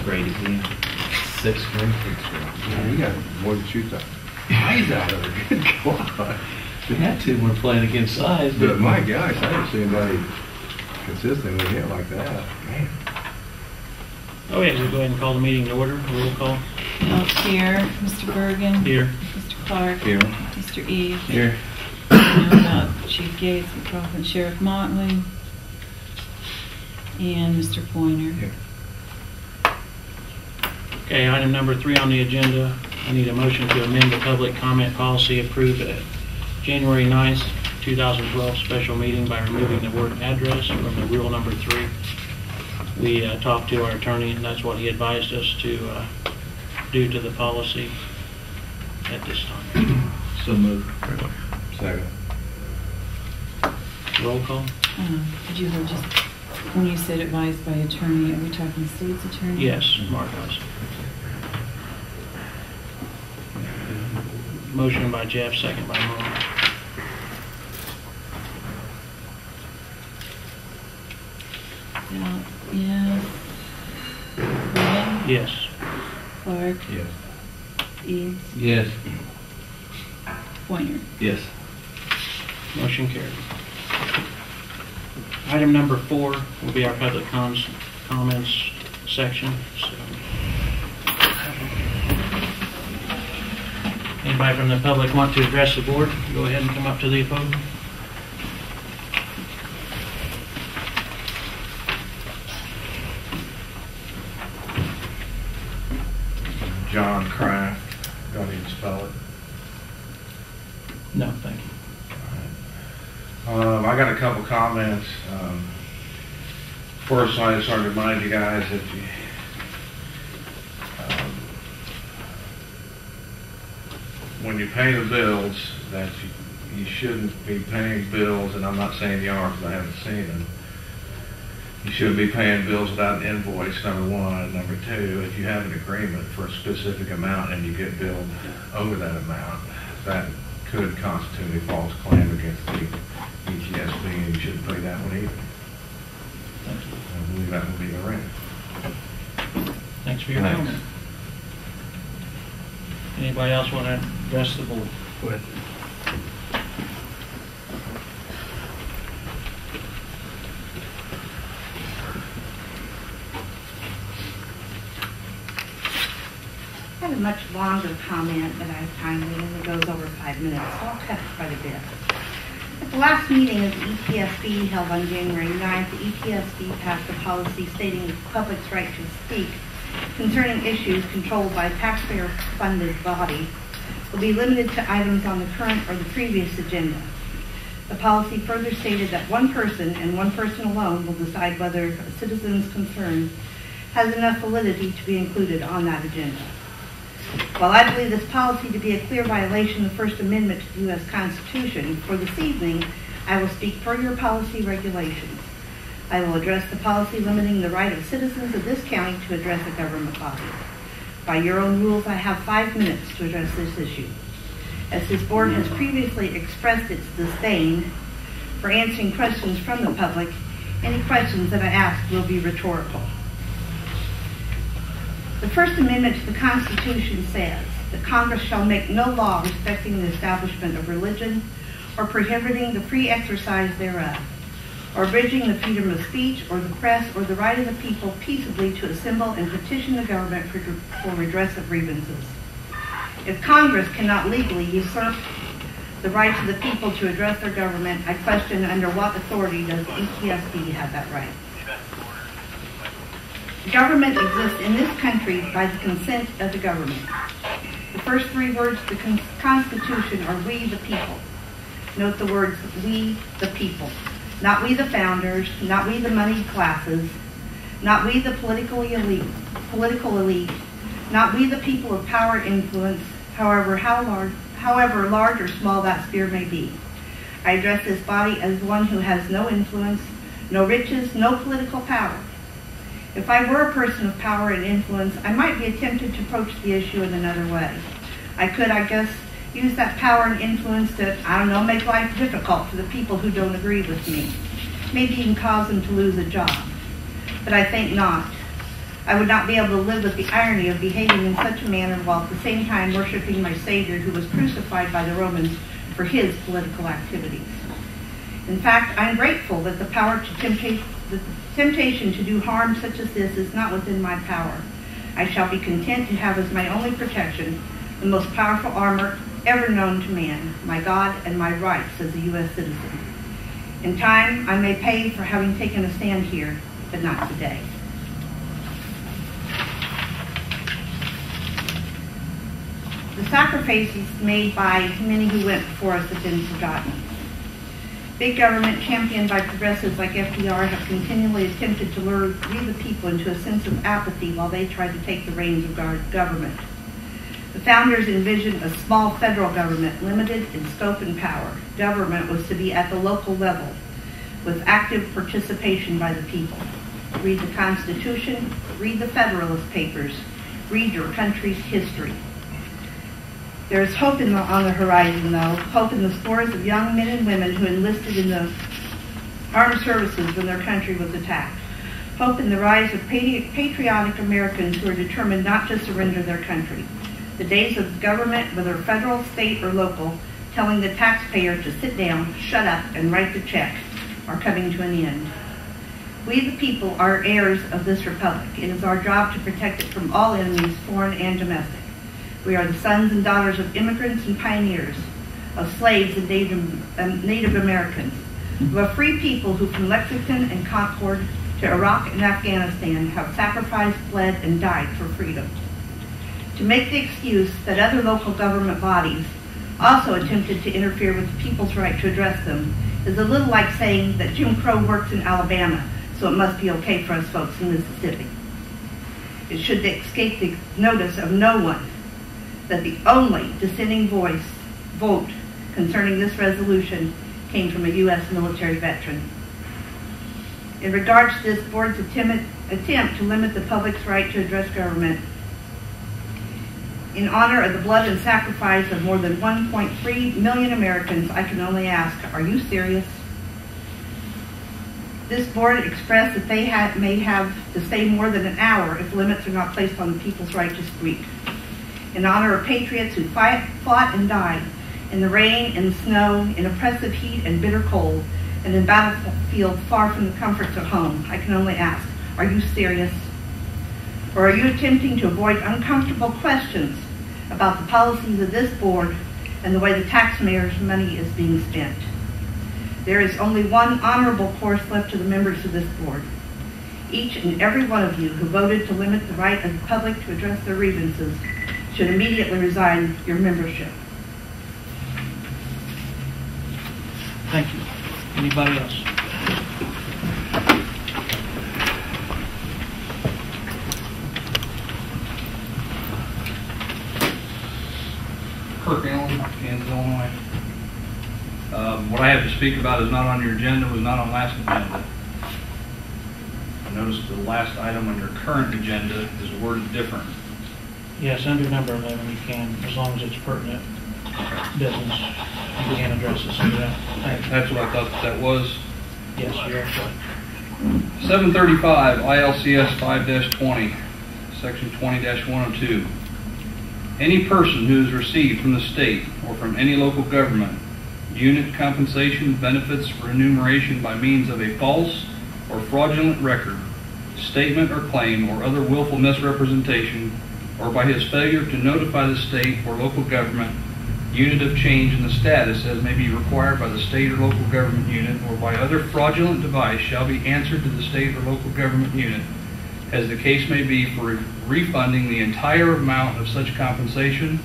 grade again. Sixth grade. Yeah, you got more than shoots out. Eyes out of it. Good God. We had to when we're playing against size. But my gosh, I didn't see anybody consistently hit like that. Man. Okay, we'll go ahead and call the meeting to order. Roll call. Ellis here. Mr. Bergen. Here. Mr. Clark. Here. Mr. Eve. Here. Chief Gates, and Sheriff Motley. And Mr. Pointer. Here. Okay, item number 3 on the agenda. I need a motion to amend the public comment policy approved at January 9th, 2012 special meeting by removing the word address from the rule number 3. We talked to our attorney, and that's what he advised us to do to the policy at this time. So moved. Second. Roll call. Did you hear just when you said advised by attorney, are we talking state's attorney? Yes, Mark was. Motion by Jeff, second by Mark. Yes. Bergen? Yes. Clark? Yes. Eves? Yes. Pointer? Yes. Motion carried. Item number 4 will be our public comments section. So, anybody from the public want to address the board? Go ahead and come up to the podium. John Kraft. Don't need to spell it. No, thank you. I got a couple comments. First, I just want to remind you guys that when you pay the bills, that you shouldn't be paying bills, and I'm not saying you are because I haven't seen them. You shouldn't be paying bills without an invoice, number 1. Number 2, if you have an agreement for a specific amount and you get billed over that amount, that could constitute a false claim against the ETSB, and you shouldn't pay that one either. Thank you. I believe that will be the rent. Thanks for your Thanks. comment. Anybody else want to address the board? Go ahead. I have a much longer comment that I've timely, and it goes over 5 minutes, so I'll cut it quite a bit. At the last meeting of the ETSB held on January 9th, the ETSB passed a policy stating the public's right to speak concerning issues controlled by taxpayer-funded body will be limited to items on the current or the previous agenda. The policy further stated that one person and one person alone will decide whether a citizen's concern has enough validity to be included on that agenda. While I believe this policy to be a clear violation of the First Amendment to the U.S. Constitution, for this evening, I will speak for your policy regulations. I will address the policy limiting the right of citizens of this county to address a government body. By your own rules, I have 5 minutes to address this issue. As this board has previously expressed its disdain for answering questions from the public, any questions that I ask will be rhetorical. The First Amendment to the Constitution says that Congress shall make no law respecting the establishment of religion or prohibiting the free exercise thereof, or abridging the freedom of speech or the press or the right of the people peaceably to assemble and petition the government for redress of grievances. If Congress cannot legally usurp the rights of the people to address their government, I question under what authority does the ETSB have that right. Government exists in this country by the consent of the government. The first 3 words of the Constitution are "we the people." Note the words "we the people." Not we the founders, not we the moneyed classes, not we the political elite, not we the people of power and influence, however large or small that sphere may be. I address this body as one who has no influence, no riches, no political power. If I were a person of power and influence, I might be tempted to approach the issue in another way. I could, I guess, use that power and influence to, make life difficult for the people who don't agree with me. Maybe even cause them to lose a job. But I think not. I would not be able to live with the irony of behaving in such a manner while at the same time worshiping my Savior who was crucified by the Romans for his political activities. In fact, I'm grateful that the temptation to do harm such as this is not within my power. I shall be content to have as my only protection the most powerful armor ever known to man, my God and my rights as a U.S. citizen. In time, I may pay for having taken a stand here, but not today. The sacrifices made by many who went before us have been forgotten. Big government, championed by progressives like FDR, have continually attempted to lure the people into a sense of apathy while they try to take the reins of government. The founders envisioned a small federal government, limited in scope and power. Government was to be at the local level, with active participation by the people. Read the Constitution, read the Federalist Papers, read your country's history. There is hope on the horizon, though, hope in the scores of young men and women who enlisted in the armed services when their country was attacked. Hope in the rise of patriotic Americans who are determined not to surrender their country. The days of government, whether federal, state, or local, telling the taxpayer to sit down, shut up, and write the check, are coming to an end. We, the people, are heirs of this republic. It is our job to protect it from all enemies, foreign and domestic. We are the sons and daughters of immigrants and pioneers, of slaves and Native Americans, of a free people who from Lexington and Concord to Iraq and Afghanistan have sacrificed, bled, and died for freedom. To make the excuse that other local government bodies also attempted to interfere with the people's right to address them is a little like saying that Jim Crow works in Alabama, so it must be okay for us folks in Mississippi. It should escape the notice of no one that the only dissenting vote concerning this resolution came from a U.S. military veteran. In regards to this board's attempt to limit the public's right to address government, in honor of the blood and sacrifice of more than 1.3 million Americans, I can only ask, are you serious? This board expressed that they may have to stay more than an hour if limits are not placed on the people's right to speak. In honor of patriots who fought and died in the rain and the snow, in oppressive heat and bitter cold, and in battlefields far from the comforts of home, I can only ask, are you serious? Or are you attempting to avoid uncomfortable questions about the policies of this board and the way the taxpayers' money is being spent? There is only one honorable course left to the members of this board. Each and every one of you who voted to limit the right of the public to address their grievances should immediately resign your membership. Thank you. Anybody else? Kirk Allen, Kansas, Illinois. What I have to speak about is not on your agenda, was not on last agenda. I noticed the last item on your current agenda is worded different. Yes, under number 11 you can, as long as it's pertinent business, you can address it. So yeah, That's what I thought that was. yes, you're right. 735 ILCS 5-20, section 20-102. Any person who has received from the state or from any local government unit compensation, benefits, or remuneration by means of a false or fraudulent record, statement or claim, or other willful misrepresentation, or by his failure to notify the state or local government unit of change in the status as may be required by the state or local government unit, or by other fraudulent device, shall be answered to the state or local government unit, as the case may be, for refunding the entire amount of such compensation,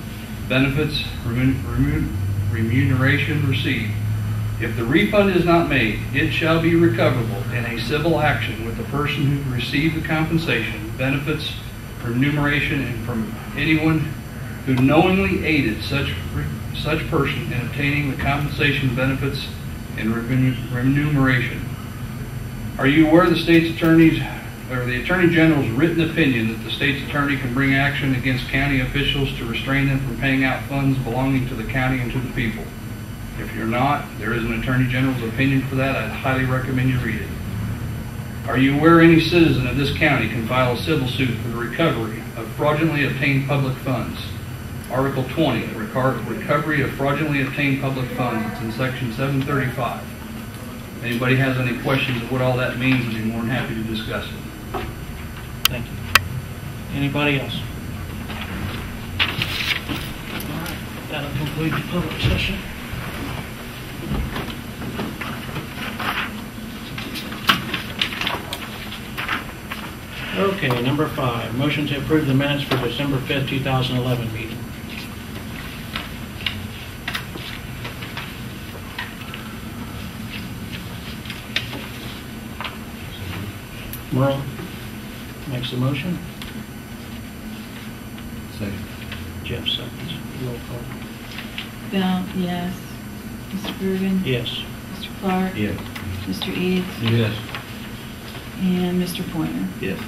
benefits, remuneration received. If the refund is not made, it shall be recoverable in a civil action with the person who received the compensation, benefits, remuneration, and from anyone who knowingly aided such person in obtaining the compensation, benefits, and remuneration. Are you aware of the state's attorney's or the Attorney General's written opinion that the state's attorney can bring action against county officials to restrain them from paying out funds belonging to the county and to the people? If you're not, there is an Attorney General's opinion for that. I'd highly recommend you read it. Are you aware any citizen of this county can file a civil suit for the recovery of fraudulently obtained public funds? Article 20, recovery of fraudulently obtained public funds. It's in section 735. If anybody has any questions of what all that means, I'd be more than happy to discuss it. Thank you. Anybody else? All right, that'll conclude the public session. Okay, number 5, motion to approve the minutes for December 5th, 2011 meeting. Merle makes the motion. Second. Jeff seconds. Roll call. Bell, yes. Mr. Bergen? Yes. Mr. Clark? Yes. Mr. Eads? Yes. And Mr. Pointer? Yes.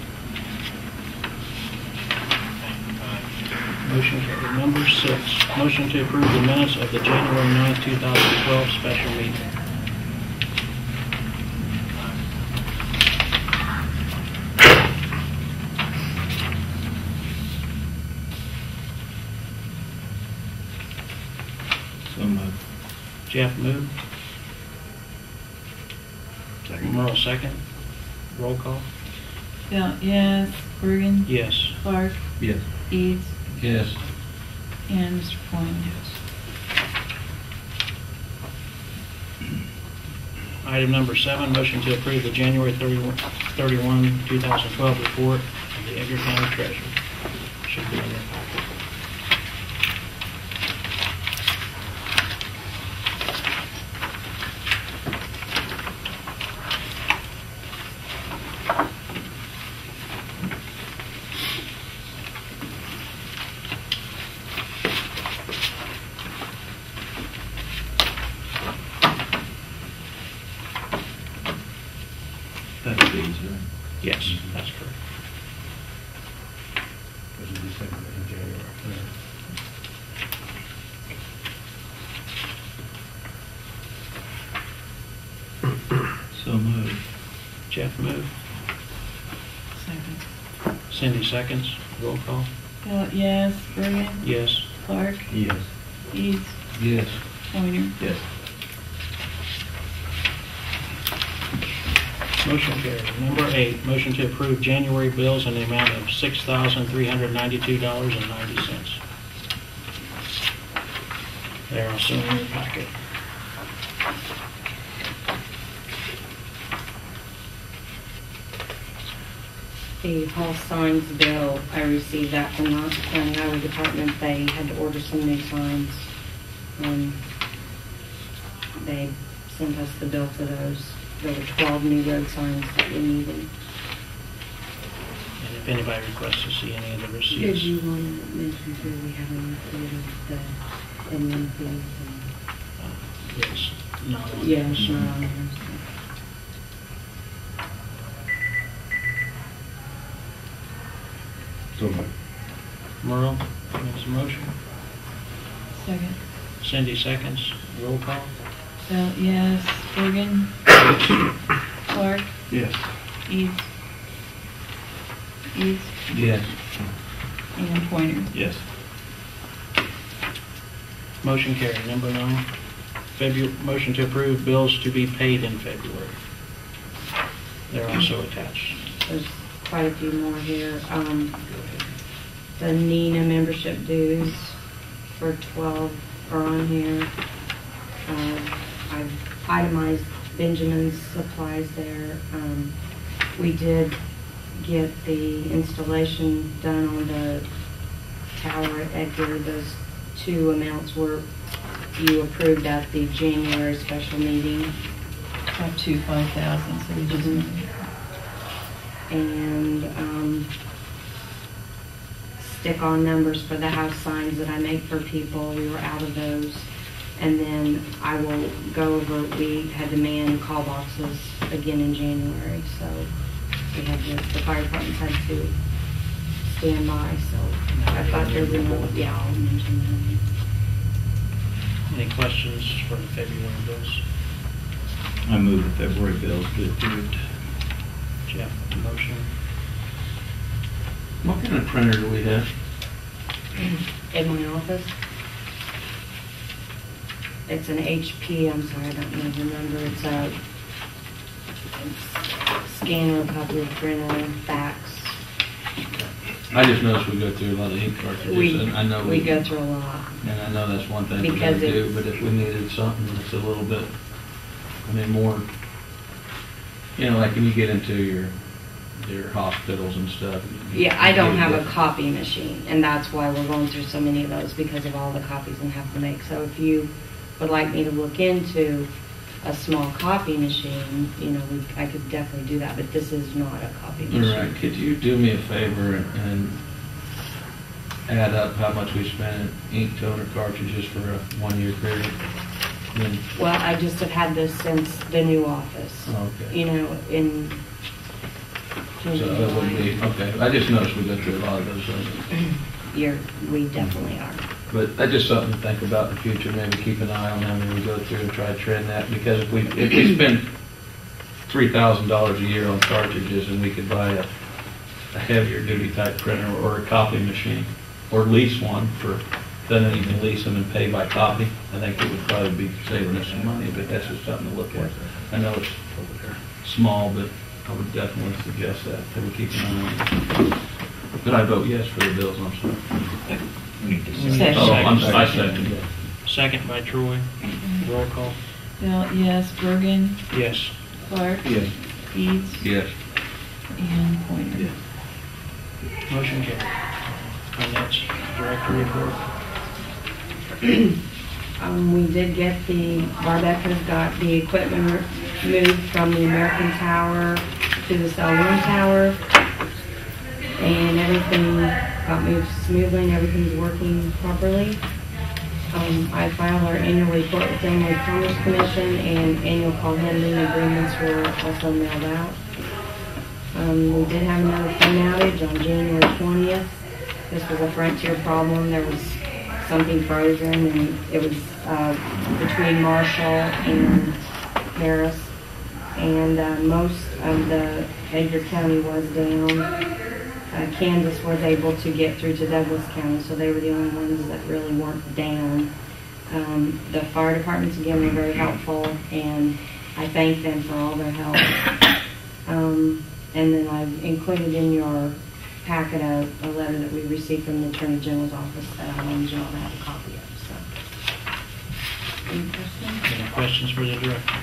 Motion carried. Number 6, motion to approve the minutes of the January 9th, 2012 special meeting. So moved. Jeff moved. Second. Merle second. Roll call. Bell, yes. Bergen? Yes. Clark? Yes. Eads? Yes. And Mr. Pointer? Item number 7, motion to approve the January 31, 2012 report of the Edgar County Treasurer. Should be in your packet. That's these, right? Yes, that's correct. Was it December and January? So moved. Jeff moved. Second. Cindy seconds. Roll call. Bell, yes. Bergen? Yes. Clark? Yes. Eads? Yes. Pointer? Yes. Motion carried. Number 8, motion to approve January bills in the amount of $6,392.90. They're also in your packet. The hall signs bill, I received that from the County Highway Department. They had to order some new signs, and they sent us the bill for those. There were 12 new road signs that we needed. And if anybody requests to see any of the Did receipts. you want to mention too, we haven't included the admin fees? Yes. Not on Yes, this. not on there. So moved. Merle makes a motion. Second. Cindy seconds. Roll call. Bell, yes. Bergen? Clark? Yes. Eads? Eads? Yes. And Pointer? Yes. Motion carried. Number 9, motion to approve bills to be paid in February. They're also attached. There's quite a few more here. Go ahead. The Nina membership dues for 12 are on here. I've itemized Benjamin's supplies there. We did get the installation done on the tower at Edgar. Those 2 amounts were you approved at the January special meeting. Up to 5,000, so we just. And stick-on numbers for the house signs that I make for people. We were out of those. And then I will go over, we had to man call boxes again in January, so we had the fire departments had to stand by, so I thought there was another, yeah, I'll mention Any questions for the February bills? I move the February bills be approved. Jeff, motion. What kind of printer do we have? In my office. It's an HP, I'm sorry, I don't know the number. It's a scanner, copier, printer, fax. I just noticed we go through a lot of ink cartridges, and I know We go through a lot. and I know that's one thing we Because gotta do, it's- but if we needed something that's a little bit, I mean, more, you know, like when you get into your hospitals and stuff. Yeah, I don't have a copy. copy machine, and that's why we're going through so many of those, because of all the copies we have to make. So if you would like me to look into a small copy machine, you know, I could definitely do that, but this is not a copy machine. All right, could you do me a favor and add up how much we spent in ink toner cartridges for a 1-year period? Then, Well, I just have had this since the new office, okay. you know, in So it would be, okay, I just noticed we go through a lot of those things. we definitely are. But that's just something to think about in the future, maybe keep an eye on how many we go through and try to trend that, because if we spend $3,000 a year on cartridges and we could buy a heavier duty type printer or a copy machine, or lease one for, then you can lease them and pay by copy, I think it would probably be saving us some money, but that's just something to look at. I know it's small, but I would definitely suggest that we keep an eye on it. But I vote yes for the bills, I'm sorry. Second. Oh, I'm sorry, I second. Second by Troy. Roll call. Bill, yes. Bergen, Yes. Clark, Yes. Eads, Yes. and Pointer. Motion carried. Finance Director report. We did get Barbecca's got the equipment moved from the American Tower to the Selwyn Tower, and everything got moved smoothly and everything's working properly. I filed our annual report with the Family Commerce Commission, and annual call handling agreements were also mailed out. We did have another phone outage on January 20th. This was a Frontier problem. There was something frozen, and it was between Marshall and Paris, and most of the Edgar County was down. Kansas was able to get through to Douglas County, so they were the only ones that really weren't down. The fire departments, again, were very helpful, and I thank them for all their help. And then I've included in your packet a letter that we received from the Attorney General's office that I wanted you all to have a copy of. So, any questions? Any questions for the director?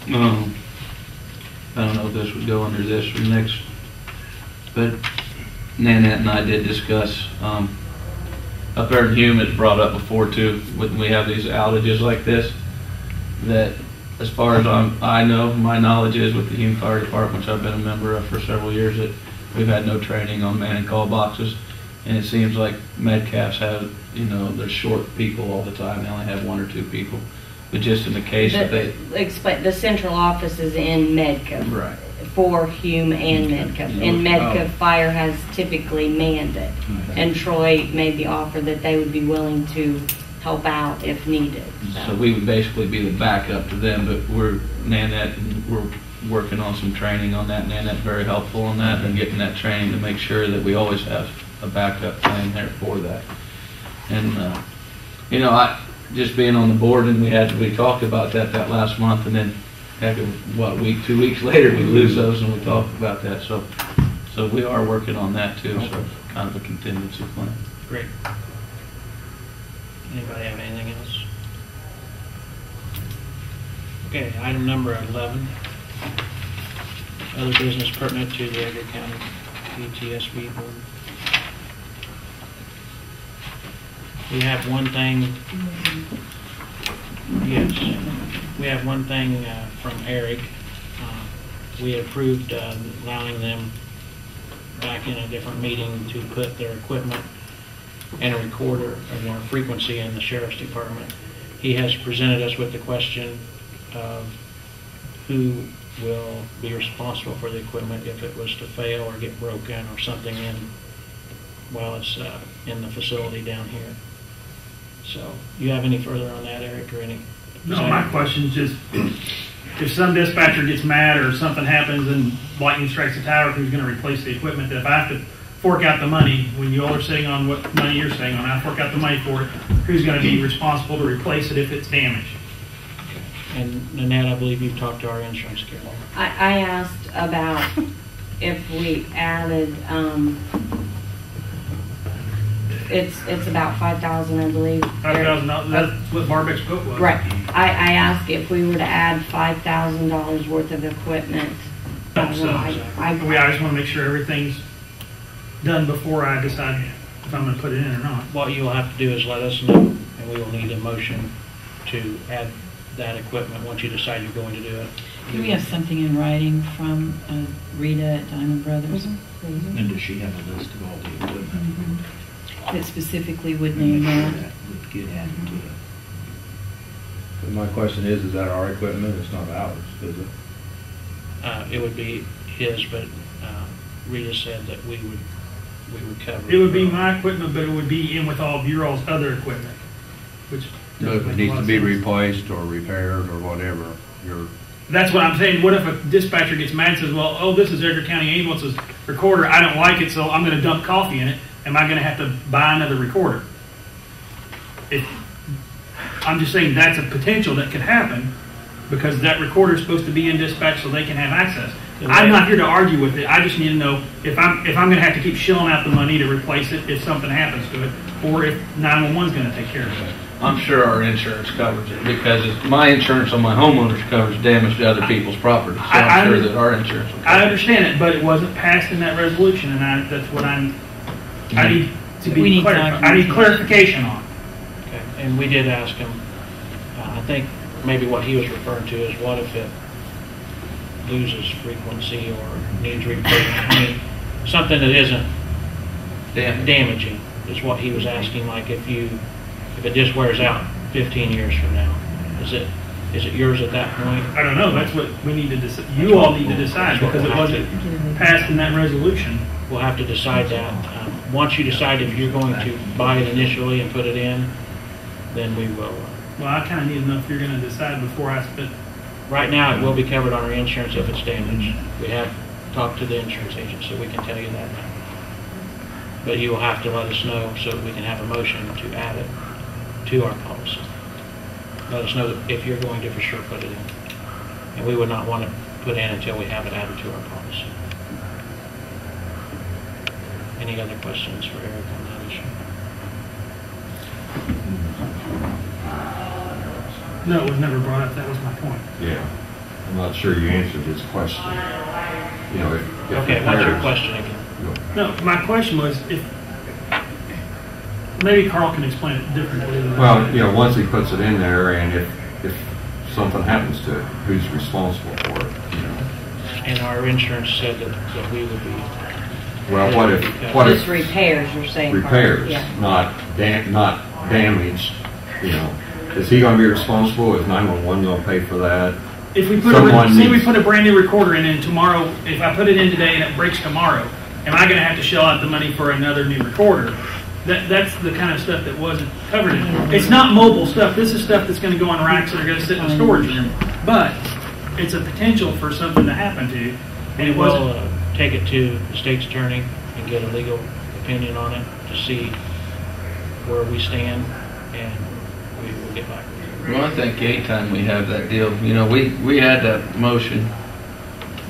I don't know if this would go under this or next, but Nanette and I did discuss, up there in Hume, it's brought up before too, when we have these outages like this, that as far as I know, my knowledge is with the Hume Fire Department, which I've been a member of for several years, that we've had no training on manning call boxes, and it seems like Medcaps have, you know, they're short people all the time, they only have 1 or 2 people, but just in the case that they... Explain, the central office is in Medco. Right. For Hume and Medco. And Medco Fire has typically manned it. And Troy made the offer that they would be willing to help out if needed. So we would basically be the backup to them, but we're working on some training on that. Nanette's very helpful on that and getting that training to make sure that we always have a backup plan there for that. And, you know, I just being on the board, and we talked about that last month, and then what, 2 weeks later we lose those and we talked about that. So we are working on that too, so kind of a contingency plan. Great. Anybody have anything else? Okay, item number 11. Other business pertinent to the Edgar County ETSB board. We have one thing. Yes, we have one thing from Eric. We approved allowing them back in a different meeting to put their equipment and a recorder of their frequency in the sheriff's department. He has presented us with the question of who will be responsible for the equipment if it was to fail or get broken or something while it's in the facility down here. So, you have any further on that, Eric, or any? No, my question is just, if some dispatcher gets mad or something happens and lightning strikes the tower, who's going to replace the equipment? That if I have to fork out the money, when you all are sitting on what money you're sitting on, I fork out the money for it, who's going to be responsible to replace it if it's damaged? And Nanette, I believe you've talked to our insurance carrier. I asked about if we added, it's about 5,000, I believe. $5,000, that's what Barbeck's quote was. Right. I asked if we were to add $5,000 worth of equipment. So, I just want to make sure everything's done before I decide if I'm going to put it in or not. What you'll have to do is let us know, and we will need a motion to add that equipment once you decide you're going to do it. Do we have something in writing from Rita at Diamond Brothers And does she have a list of all the equipment? that specifically would name that? Would get added to it. But my question is that our equipment? It's not ours, is it? It would be his, but Rita said that we would cover. It would be my equipment, but it would be in with all of your all's other equipment, which So if it needs to be replaced or repaired or whatever, That's what I'm saying. What if a dispatcher gets mad and says, well, oh, this is Edgar County Ambulance's recorder. I don't like it, so I'm going to dump coffee in it. Am I going to have to buy another recorder? I'm just saying that's a potential that could happen because that recorder is supposed to be in dispatch so they can have access. I'm not here to argue with it. I just need to know if I'm going to have to keep shelling out the money to replace it if something happens to it, or if 911 is going to take care of it. I'm sure our insurance covers it because my insurance on my homeowners covers damage to other people's property. So I'm sure that our insurance will cover I understand it, but it wasn't passed in that resolution, and that's what I need to be clarified. I need clarification on. Okay, and we did ask him. I think maybe what he was referring to is what if it loses frequency or needs replacement? I mean, something that isn't damaging is what he was asking. Like if it just wears out 15 years from now, is it yours at that point? I don't know. That's what we need to decide. You all need to decide because it wasn't passed in that resolution. We'll have to decide that. Once you decide if you're going to buy it initially and put it in, then we will. Well, I kind of need to know if you're going to decide before I spend. Right now, it will be covered on our insurance if it's damaged. We have talked to the insurance agent, so we can tell you that now. But you will have to let us know so that we can have a motion to add it to our policy. Let us know if you're going to for sure put it in. And we would not want to put in until we have it added to our policy. Any other questions for Eric on that issue? No, it was never brought up. That was my point. Yeah. I'm not sure you answered his question. You know, if Okay, what's your question again? No, my question was if maybe Carl can explain it differently. Well, you know, once he puts it in there, and if something happens to it, who's responsible for it? You know. And our insurance said that we would be. Well, what if just repairs? You're saying repairs, yeah. not damage? You know, is he going to be responsible? Is 911 going to pay for that? If we put we put a brand new recorder in tomorrow, if I put it in today and it breaks tomorrow, am I going to have to shell out the money for another new recorder? That's the kind of stuff that wasn't covered in it. It's not mobile stuff. This is stuff that's going to go on racks that are going to sit in the storage room. But it's a potential for something to happen to you. And it wasn't. We'll take it to the state's attorney and get a legal opinion on it to see where we stand, and we will get back with you. Well, I think anytime we have that deal, you know, we had that motion,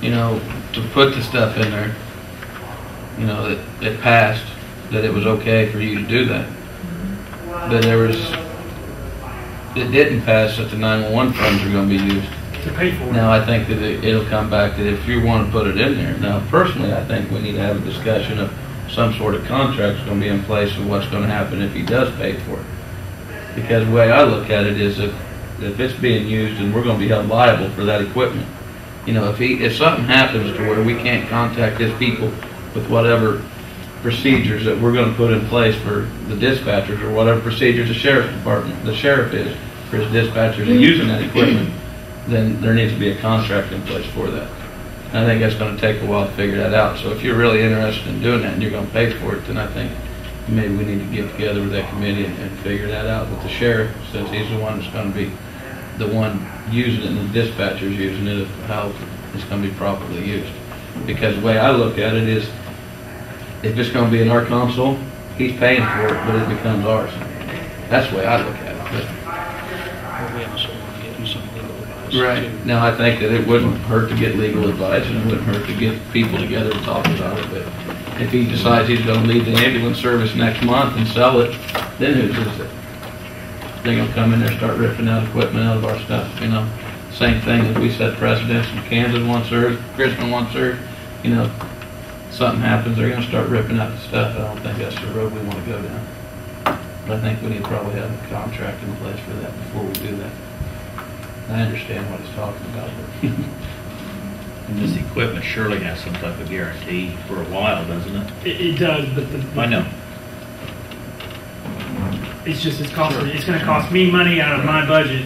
you know, to put the stuff in there, you know, that it passed, that it was okay for you to do that. But it didn't pass that the 911 funds are going to be used. To pay for it. Now, I think that it'll come back that if you want to put it in there. Now, personally, I think we need to have a discussion of some sort of contract that's going to be in place of what's going to happen if he does pay for it. Because the way I look at it is if it's being used and we're going to be held liable for that equipment. You know, if something happens to where we can't contact his people with whatever procedures that we're going to put in place for the dispatchers or whatever procedures the sheriff's department, the sheriff is for his dispatchers and using that equipment, then there needs to be a contract in place for that. And I think that's going to take a while to figure that out. So if you're really interested in doing that and you're going to pay for it, then I think maybe we need to get together with that committee and figure that out with the sheriff, since he's the one that's going to be the one using it and the dispatcher's using it, how it's going to be properly used. Because the way I look at it is, if it's going to be in our console, he's paying for it, but it becomes ours. That's the way I look at it. We also want to get some legal advice. Right. too. Now, I think that it wouldn't hurt to get legal advice, and it wouldn't hurt to get people together to talk about it, but if he decides he's going to leave the ambulance service next month and sell it, then whose is it? They're going to come in there and start ripping out equipment out of our stuff, you know? Same thing as we set precedents in Kansas once theirs, Chrisman once theirs, you know, something happens, they're going to start ripping out the stuff. I don't think that's the road we want to go down. But I think we need to probably have a contract in place for that before we do that. I understand what he's talking about, but And this equipment surely has some type of guarantee for a while, doesn't it? It does, but I know. it's just, it's costing, it's gonna cost me money out of my budget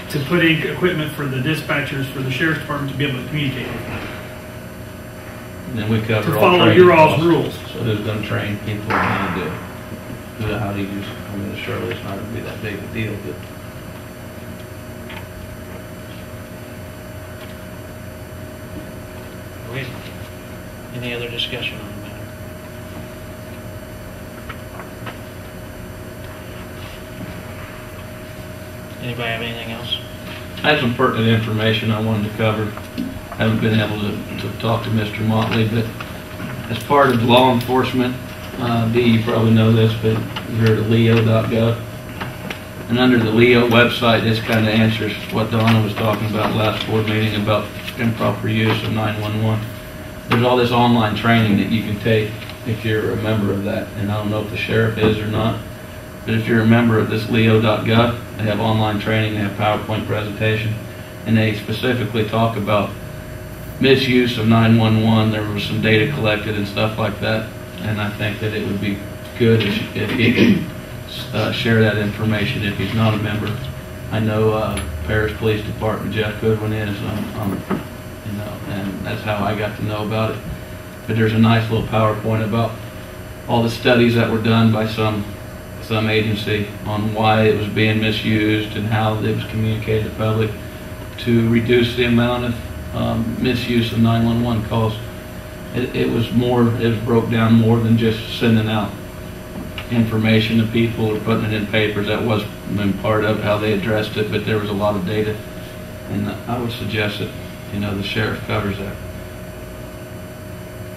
to put in equipment for the dispatchers, for the sheriff's department to be able to communicate with them. and then we cover To all follow training your all's costs. rules. So who's going to train people and how to do it? How to use it. I mean, surely it's not going to be that big a deal, but Okay. Any other discussion on the matter? Anybody have anything else? I had some pertinent information I wanted to cover. Haven't been able to talk to Mr. Motley, but as part of law enforcement, Dee, you probably know this, but you heard of leo.gov. And under the Leo website, this kind of answers what Donna was talking about last board meeting about improper use of 911. There's all this online training that you can take if you're a member of that. And I don't know if the sheriff is or not, but if you're a member of this leo.gov, they have online training, they have PowerPoint presentation, and they specifically talk about misuse of 911. There was some data collected and stuff like that, and I think that it would be good if he could share that information if he's not a member. I know Paris Police Department, Jeff Goodwin is, you know, and that's how I got to know about it. But there's a nice little PowerPoint about all the studies that were done by some agency on why it was being misused and how it was communicated to the public to reduce the amount of misuse of 911 calls. It was broke down more than just sending out information to people or putting it in papers. That was part of how they addressed it, but there was a lot of data, and I would suggest that, you know, the sheriff covers that.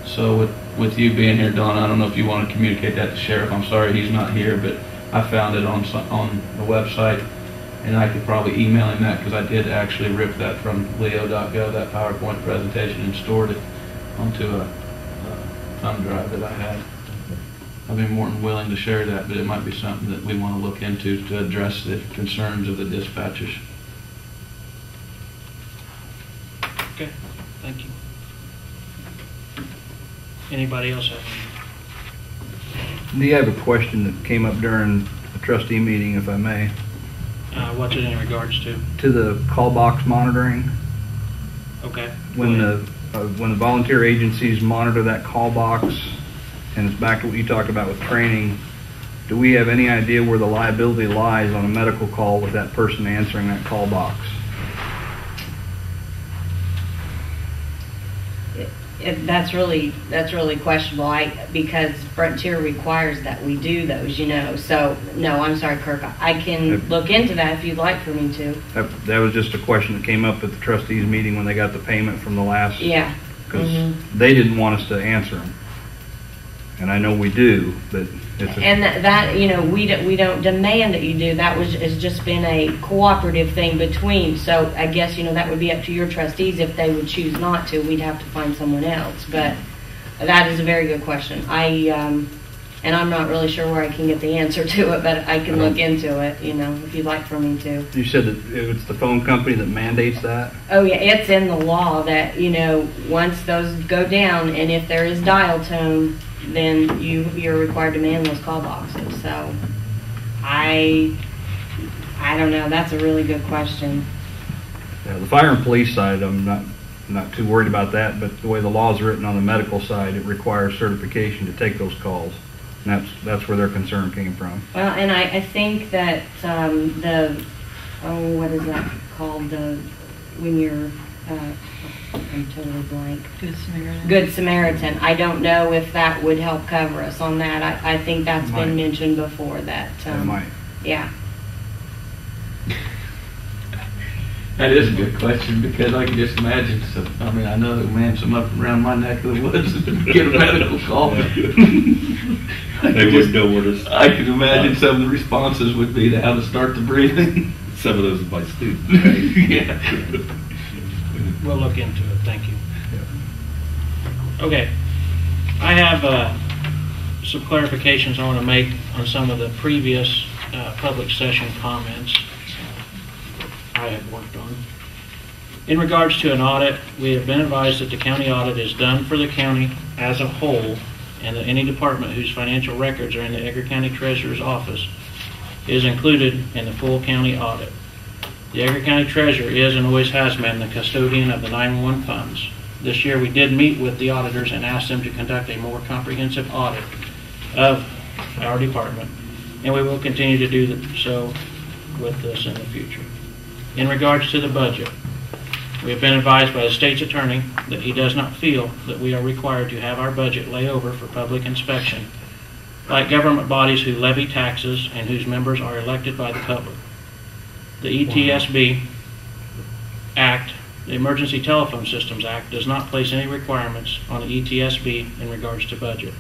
So with you being here, Don, I don't know if you want to communicate that to sheriff. I'm sorry he's not here, but I found it on the website, and I could probably email him that because I did actually rip that from leo.gov, that PowerPoint presentation, and stored it onto a thumb drive that I had. I'd be more than willing to share that, but it might be something that we want to look into to address the concerns of the dispatchers. Okay, thank you. Anybody else have any? Do you have a question that came up during the trustee meeting, if I may, What's it in regards to? to the call box monitoring? Okay. When go ahead. when the volunteer agencies monitor that call box, and it's back to what you talked about with training, do we have any idea where the liability lies on a medical call with that person answering that call box? That's really questionable. Because Frontier requires that we do those, you know. So no, I'm sorry, Kirk. I can look into that if you'd like for me to. That was just a question that came up at the trustees meeting when they got the payment from the last. Yeah. Because they didn't want us to answer them, and I know we do, but it's a, And that you know, we don't demand that you do. That has just been a cooperative thing between. So I guess, you know, that would be up to your trustees. If they would choose not to, we'd have to find someone else. But that is a very good question. And I'm not really sure where I can get the answer to it, but I can look into it, you know, if you'd like for me to. You said that it's the phone company that mandates that? Oh yeah, it's in the law that, you know, once those go down, and if there is dial tone, then you're required to man those call boxes. So I don't know. That's a really good question. Yeah, the fire and police side, I'm not too worried about that, but the way the law is written on the medical side, it requires certification to take those calls. And that's where their concern came from. Well, and I think that oh, what is that called, when you're, I'm totally blank. Good Samaritan. Good Samaritan. I don't know if that would help cover us on that. I think that's been mentioned before, that, yeah. That is a good question, because I can just imagine, I mean, I know that man, some up around my neck of the woods get a medical call. They wouldn't know where to. I can imagine some of the responses would be to how to start the breathing. Some of those are by students, right? Yeah. We'll look into it, thank you. Okay, I have some clarifications I want to make on some of the previous public session comments I have worked on. In regards to an audit, we have been advised that the county audit is done for the county as a whole, and that any department whose financial records are in the Edgar County Treasurer's office is included in the full county audit. The Edgar County Treasurer is and always has been the custodian of the 911 funds. This year we did meet with the auditors and asked them to conduct a more comprehensive audit of our department, and we will continue to do so with this in the future. In regards to the budget, we have been advised by the state's attorney that he does not feel that we are required to have our budget lay over for public inspection, like government bodies who levy taxes and whose members are elected by the public. The ETSB Act, the Emergency Telephone Systems Act, does not place any requirements on the ETSB in regards to budget.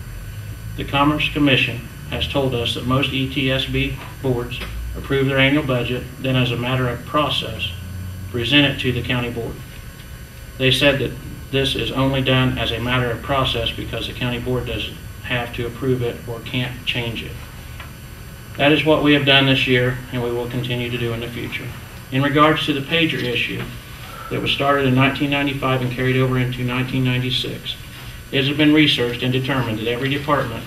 The Commerce Commission has told us that most ETSB boards approve their annual budget, then as a matter of process, present it to the county board. They said that this is only done as a matter of process because the county board doesn't have to approve it or can't change it. That is what we have done this year, and we will continue to do in the future. In regards to the pager issue that was started in 1995 and carried over into 1996, it has been researched and determined that every department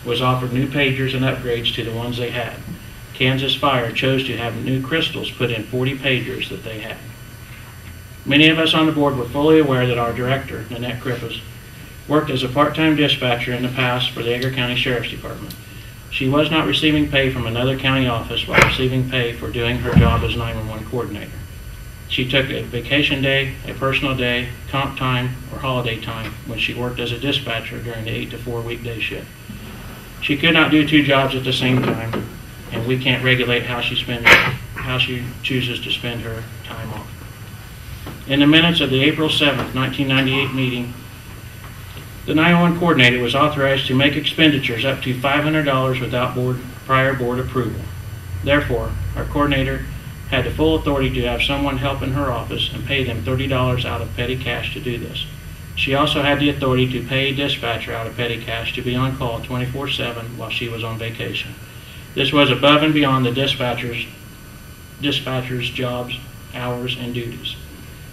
was offered new pagers and upgrades to the ones they had. Kansas Fire chose to have new crystals put in 40 pagers that they had. Many of us on the board were fully aware that our director, Nanette Krippas, worked as a part-time dispatcher in the past for the Edgar County Sheriff's Department. She was not receiving pay from another county office while receiving pay for doing her job as 911 coordinator. She took a vacation day, a personal day, comp time, or holiday time when she worked as a dispatcher during the 8 to 4 weekday shift. She could not do two jobs at the same time, and we can't regulate how she chooses to spend her time off. In the minutes of the April 7th, 1998 meeting, the 911 coordinator was authorized to make expenditures up to $500 without prior board approval. Therefore, our coordinator had the full authority to have someone help in her office and pay them $30 out of petty cash to do this. She also had the authority to pay a dispatcher out of petty cash to be on call 24/7 while she was on vacation. This was above and beyond the dispatcher's jobs, hours, and duties.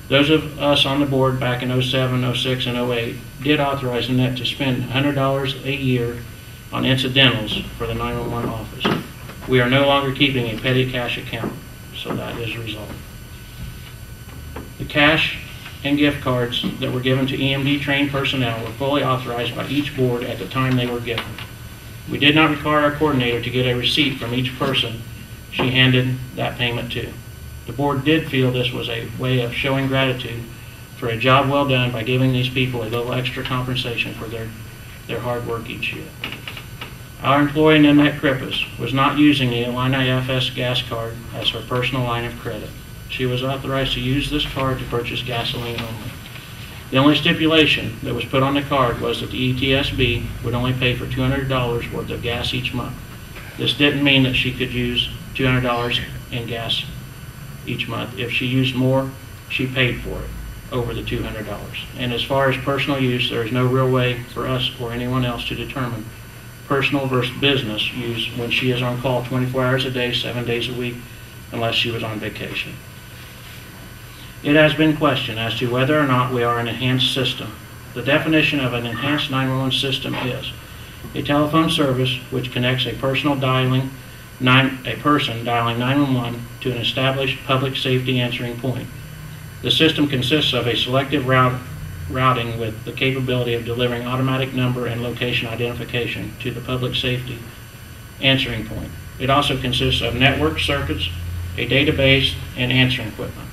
Those of us on the board back in 07, 06, and 08 did authorize Annette to spend $100 a year on incidentals for the 911 office. We are no longer keeping a petty cash account, so that is resolved. The cash and gift cards that were given to EMD trained personnel were fully authorized by each board at the time they were given. We did not require our coordinator to get a receipt from each person she handed that payment to. The board did feel this was a way of showing gratitude for a job well done by giving these people a little extra compensation for their hard work each year. Our employee, Nanette Krippas, was not using the Illini FS gas card as her personal line of credit. She was authorized to use this card to purchase gasoline only. The only stipulation that was put on the card was that the ETSB would only pay for $200 worth of gas each month. This didn't mean that she could use $200 in gas each month. If she used more, she paid for it over the $200. And as far as personal use, there is no real way for us or anyone else to determine personal versus business use when she is on call 24 hours a day, 7 days a week, unless she was on vacation. It has been questioned as to whether or not we are an enhanced system. The definition of an enhanced 911 system is a telephone service which connects a person dialing 911 to an established public safety answering point. The system consists of a selective routing with the capability of delivering automatic number and location identification to the public safety answering point. It also consists of network circuits a database, and answering equipment.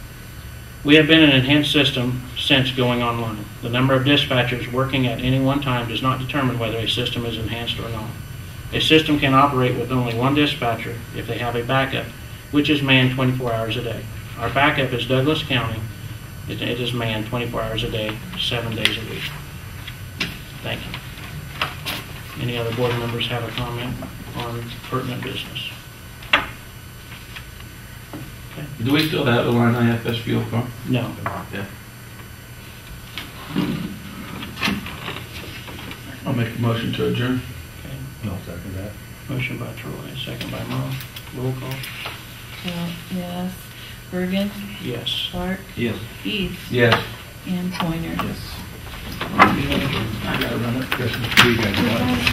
We have been in an enhanced system since going online. The number of dispatchers working at any one time does not determine whether a system is enhanced or not. A system can operate with only one dispatcher if they have a backup, which is manned 24 hours a day. Our backup is Douglas County. It is manned 24 hours a day, 7 days a week. Thank you. Any other board members have a comment on pertinent business? Okay. Do we still have a line IFS fuel card? No. Yeah. I'll make a motion to adjourn. Okay. I'll second that. Motion by Troy, second by Merle. Roll call. Well, yes. Bergen, Yes. Clark, Yes. East, Yes. and Pointer. I gotta run it. Christmas tree, guys.